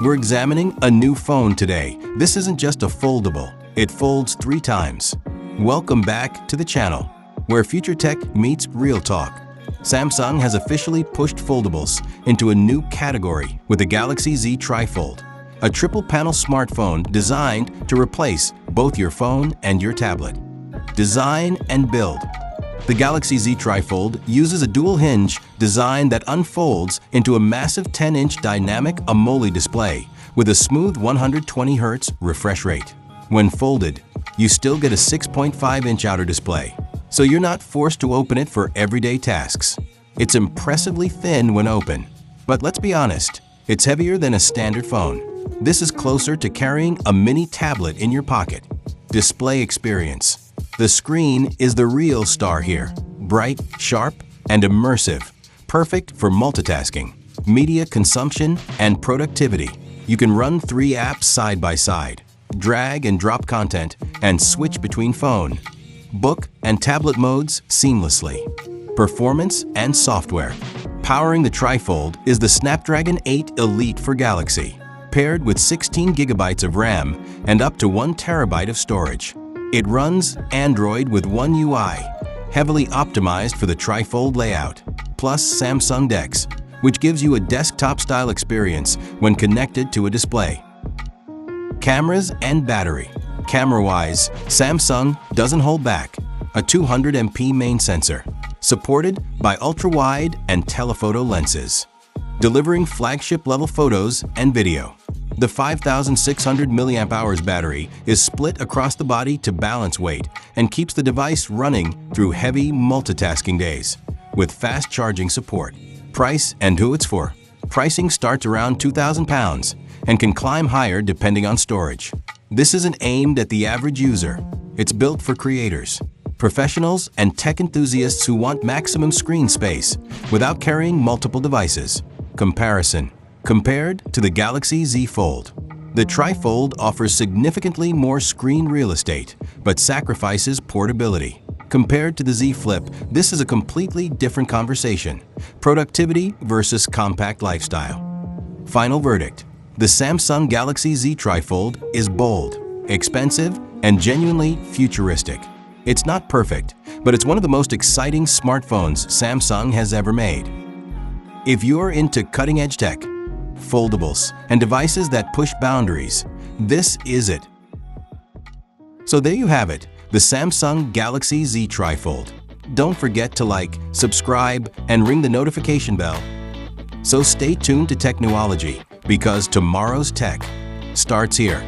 We're examining a new phone today. This isn't just a foldable, it folds 3 times. Welcome back to the channel, where future tech meets real talk. Samsung has officially pushed foldables into a new category with the Galaxy Z Trifold, a triple-panel smartphone designed to replace both your phone and your tablet. Design and build. The Galaxy Z Trifold uses a dual hinge design that unfolds into a massive 10-inch dynamic AMOLED display with a smooth 120Hz refresh rate. When folded, you still get a 6.5-inch outer display, so you're not forced to open it for everyday tasks. It's impressively thin when open, but let's be honest, it's heavier than a standard phone. This is closer to carrying a mini tablet in your pocket. Display experience. The screen is the real star here. Bright, sharp, and immersive. Perfect for multitasking, media consumption, and productivity. You can run 3 apps side by side, drag and drop content, and switch between phone, book, and tablet modes seamlessly. Performance and software. Powering the Trifold is the Snapdragon 8 Elite for Galaxy, paired with 16 GB of RAM and up to 1 TB of storage. It runs Android with One UI, heavily optimized for the Trifold layout, plus Samsung DeX, which gives you a desktop-style experience when connected to a display. Cameras and battery. Camera-wise, Samsung doesn't hold back. A 200MP main sensor, supported by ultra-wide and telephoto lenses, delivering flagship-level photos and video. The 5,600 mAh battery is split across the body to balance weight and keeps the device running through heavy multitasking days, with fast charging support. Price and who it's for. Pricing starts around £2,000 and can climb higher depending on storage. This isn't aimed at the average user. It's built for creators, professionals, and tech enthusiasts who want maximum screen space without carrying multiple devices. Comparison. Compared to the Galaxy Z Fold, the Trifold offers significantly more screen real estate, but sacrifices portability. Compared to the Z Flip, this is a completely different conversation. Productivity versus compact lifestyle. Final verdict. The Samsung Galaxy Z Trifold is bold, expensive, and genuinely futuristic. It's not perfect, but it's one of the most exciting smartphones Samsung has ever made. If you're into cutting-edge tech, foldables, and devices that push boundaries, this is it. So there you have it, the Samsung Galaxy Z Trifold. Don't forget to like, subscribe, and ring the notification bell. So stay tuned to Technology, because tomorrow's tech starts here.